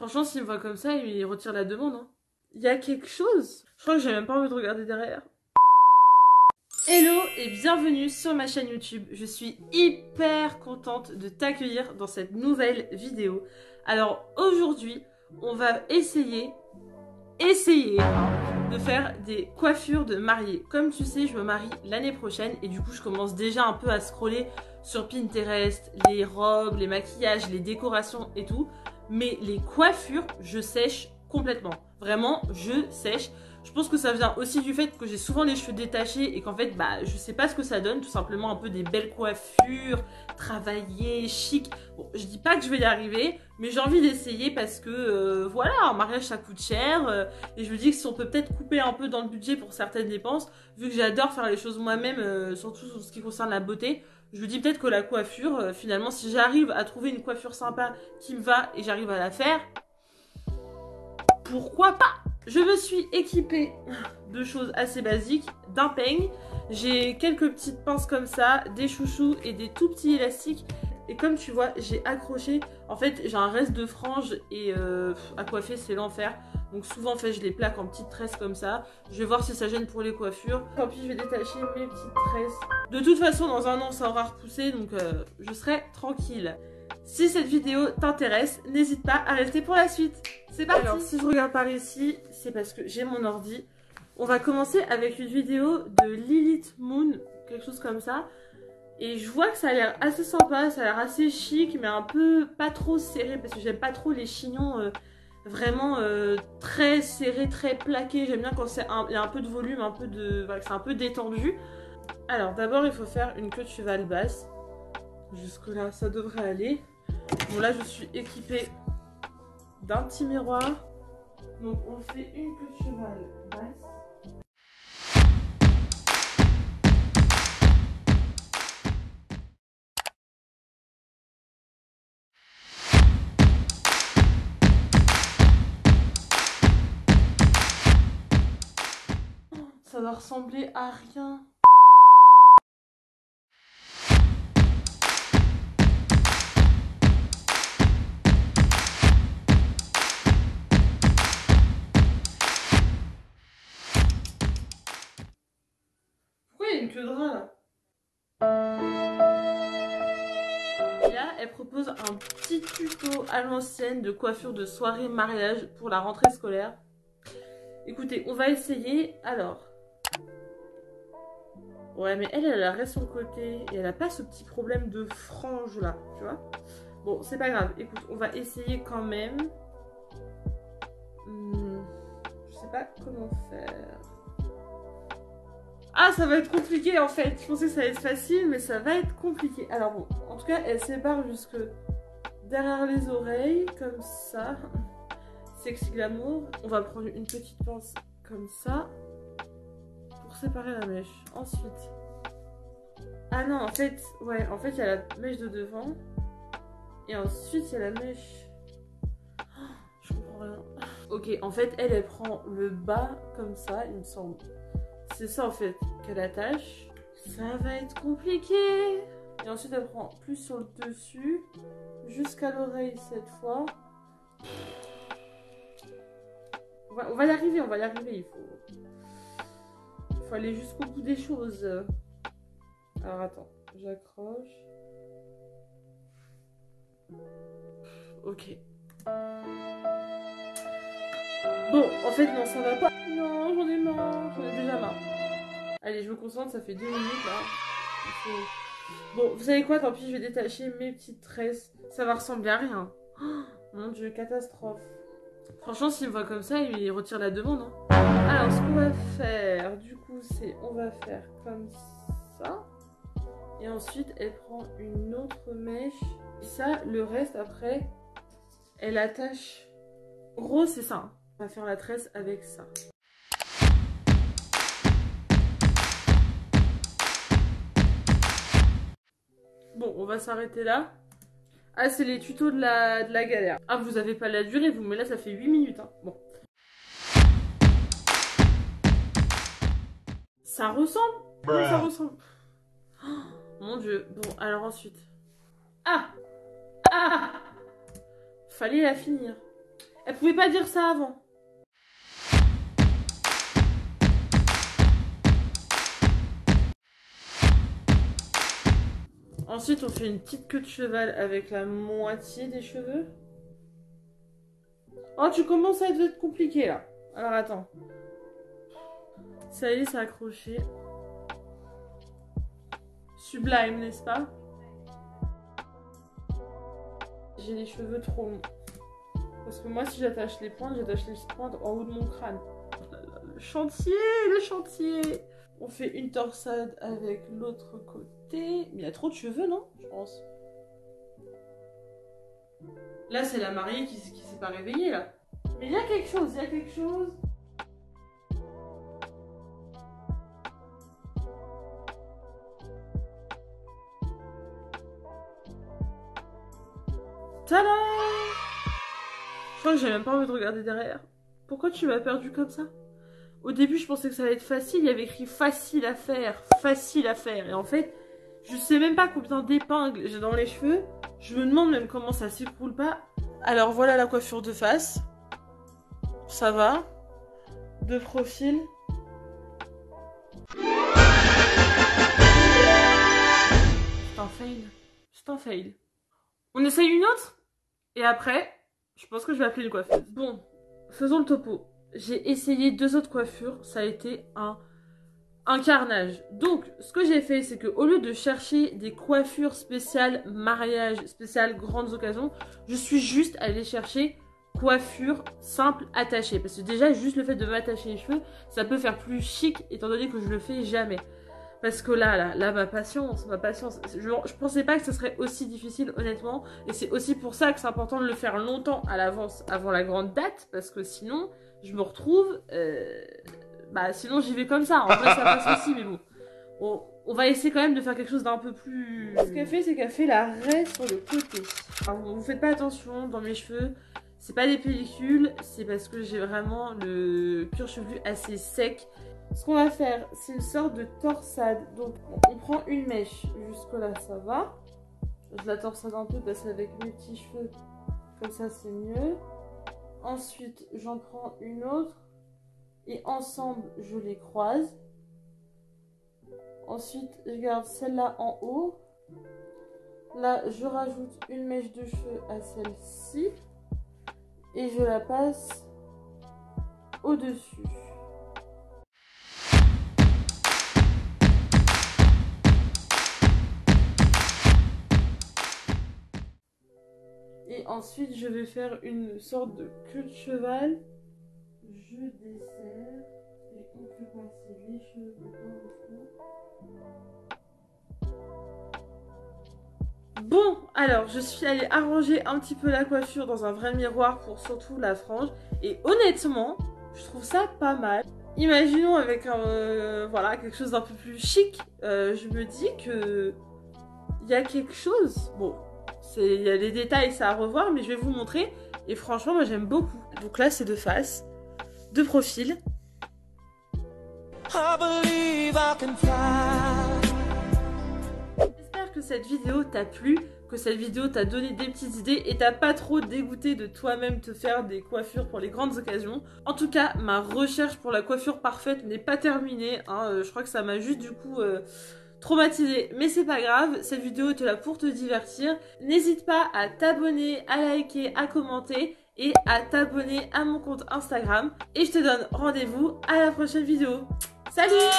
Franchement, s'il me voit comme ça, il retire la demande. Hein. Il y a quelque chose. Je crois que j'ai même pas envie de regarder derrière. Hello et bienvenue sur ma chaîne YouTube. Je suis hyper contente de t'accueillir dans cette nouvelle vidéo. Alors aujourd'hui, on va essayer de faire des coiffures de mariée. Comme tu sais, je me marie l'année prochaine et du coup, je commence déjà un peu à scroller sur Pinterest, les robes, les maquillages, les décorations et tout. Mais les coiffures, je sèche complètement. Vraiment, je sèche. Je pense que ça vient aussi du fait que j'ai souvent les cheveux détachés et qu'en fait, je sais pas ce que ça donne. Tout simplement un peu des belles coiffures, travaillées, chic. Bon, je dis pas que je vais y arriver, mais j'ai envie d'essayer parce que, voilà, un mariage ça coûte cher. Et je me dis que si on peut peut-être couper un peu dans le budget pour certaines dépenses, vu que j'adore faire les choses moi-même, surtout sur ce qui concerne la beauté, je me dis peut-être que la coiffure, finalement, si j'arrive à trouver une coiffure sympa qui me va et j'arrive à la faire, pourquoi pas? Je me suis équipée de choses assez basiques, d'un peigne. J'ai quelques petites pinces comme ça, des chouchous et des tout petits élastiques. Et comme tu vois, j'ai accroché, en fait, j'ai un reste de franges et à coiffer, c'est l'enfer. Donc souvent, en fait, je les plaque en petites tresses comme ça. Je vais voir si ça gêne pour les coiffures. Tant pis, je vais détacher mes petites tresses. De toute façon, dans un an, ça aura repoussé, donc je serai tranquille. Si cette vidéo t'intéresse, n'hésite pas à rester pour la suite. C'est parti. Alors, si je regarde par ici, c'est parce que j'ai mon ordi. On va commencer avec une vidéo de Lilith Moon, quelque chose comme ça. Et je vois que ça a l'air assez sympa, ça a l'air assez chic, mais un peu pas trop serré, parce que j'aime pas trop les chignons vraiment très serrés, très plaqués. J'aime bien quand il y a un peu de volume, voilà, que c'est un peu détendu. Alors, d'abord, il faut faire une queue de cheval basse. Jusque là, ça devrait aller. Bon, là, je suis équipée d'un petit miroir. Donc, on fait une queue de cheval basse. Ça va ressembler à rien. Pourquoi il y a une queue de rat là? Et là, elle propose un petit tuto à l'ancienne de coiffure de soirée mariage pour la rentrée scolaire. Écoutez, on va essayer. Alors. Ouais, mais elle reste sur le côté et elle a pas ce petit problème de frange là, tu vois. Bon, c'est pas grave. Écoute, on va essayer quand même. Je sais pas comment faire. Ah, ça va être compliqué en fait. Je pensais que ça allait être facile, mais ça va être compliqué. Alors bon, en tout cas, elle sépare jusque derrière les oreilles, comme ça. Sexy glamour. On va prendre une petite pince comme ça pour séparer la mèche. Ensuite. Ah non, en fait, ouais, en fait, il y a la mèche de devant. Et ensuite, il y a la mèche. Oh, je comprends rien. Ok, en fait, elle prend le bas comme ça, il me semble. C'est ça, en fait, qu'elle attache. Ça va être compliqué. Et ensuite, elle prend plus sur le dessus, jusqu'à l'oreille cette fois. On va y arriver, Il faut aller jusqu'au bout des choses. Alors, attends, j'accroche. Ok. Bon, en fait, non, ça va pas. Non, j'en ai marre. J'en ai déjà marre. Allez, je me concentre, ça fait 2 minutes, là. Bon, vous savez quoi, tant pis, je vais détacher mes petites tresses. Ça va ressembler à rien. Oh, mon Dieu, catastrophe. Franchement, s'il me voit comme ça, il retire la demande. Hein. Alors, ce qu'on va faire, du coup, c'est... On va faire comme ça. Et ensuite, elle prend une autre mèche. Et ça, le reste, après, elle attache... Gros, c'est ça. Hein. On va faire la tresse avec ça. Bon, on va s'arrêter là. Ah, c'est les tutos de la galère. Ah, vous avez pas la durée, vous, mais là, ça fait 8 minutes. Hein. Bon. Ça ressemble. Oui, ça ressemble. Oh, mon Dieu. Bon, alors ensuite. Ah! Ah! Fallait la finir. Elle pouvait pas dire ça avant. Ensuite, on fait une petite queue de cheval avec la moitié des cheveux. Oh, tu commences à être compliqué là. Alors attends. Ça y est, c'est accroché. Sublime, n'est-ce pas? J'ai les cheveux trop longs. Parce que moi, si j'attache les pointes en haut de mon crâne. Oh là là, le chantier, le chantier. On fait une torsade avec l'autre côté. Mais il y a trop de cheveux, non? Je pense. Là, c'est la mariée qui s'est pas réveillée, là. Mais il y a quelque chose, il y a quelque chose. Tada! Je crois que j'ai même pas envie de regarder derrière. Pourquoi tu m'as perdu comme ça? Au début, je pensais que ça allait être facile. Il y avait écrit facile à faire, facile à faire. Et en fait, je sais même pas combien d'épingles j'ai dans les cheveux. Je me demande même comment ça s'écroule pas. Alors voilà la coiffure de face. Ça va. De profil. C'est un fail. C'est un fail. On essaye une autre? Et après, je pense que je vais appeler une coiffeuse. Bon, faisons le topo. J'ai essayé 2 autres coiffures. Ça a été un carnage. Donc, ce que j'ai fait, c'est que au lieu de chercher des coiffures spéciales mariage, spéciales grandes occasions, je suis juste allée chercher coiffure simple attachée. Parce que déjà, juste le fait de m'attacher les cheveux, ça peut faire plus chic, étant donné que je le fais jamais. Parce que là, ma patience. Je pensais pas que ce serait aussi difficile, honnêtement. Et c'est aussi pour ça que c'est important de le faire longtemps à l'avance, avant la grande date. Parce que sinon, je me retrouve... sinon j'y vais comme ça. En vrai, ça passe aussi, mais bon. On va essayer quand même de faire quelque chose d'un peu plus... Ce qu'elle fait, c'est qu'elle fait la raie sur le côté. Alors, vous faites pas attention, dans mes cheveux, c'est pas des pellicules. C'est parce que j'ai vraiment le cuir chevelu assez sec. Ce qu'on va faire, c'est une sorte de torsade. Donc, on prend une mèche. Jusque-là, ça va. Je la torsade un peu parce qu'avec mes petits cheveux, comme ça, c'est mieux. Ensuite, j'en prends une autre. Et ensemble, je les croise. Ensuite, je garde celle-là en haut. Là, je rajoute une mèche de cheveux à celle-ci. Et je la passe au-dessus. Et ensuite, je vais faire une sorte de queue de cheval. Je desserre. Et on fait passer les cheveux dans le fond. Bon, alors, je suis allée arranger un petit peu la coiffure dans un vrai miroir pour surtout la frange. Et honnêtement, je trouve ça pas mal. Imaginons avec quelque chose d'un peu plus chic. Je me dis que il y a quelque chose. Bon. Il y a des détails, ça à revoir, mais je vais vous montrer. Et franchement, moi j'aime beaucoup. Donc là, c'est de face, de profil. J'espère que cette vidéo t'a plu, que cette vidéo t'a donné des petites idées et t'as pas trop dégoûté de toi-même te faire des coiffures pour les grandes occasions. En tout cas, ma recherche pour la coiffure parfaite n'est pas terminée. Je crois que ça m'a juste du coup... traumatisé, mais c'est pas grave, cette vidéo était là pour te divertir. N'hésite pas à t'abonner, à liker, à commenter et à t'abonner à mon compte Instagram. Et je te donne rendez-vous à la prochaine vidéo. Salut!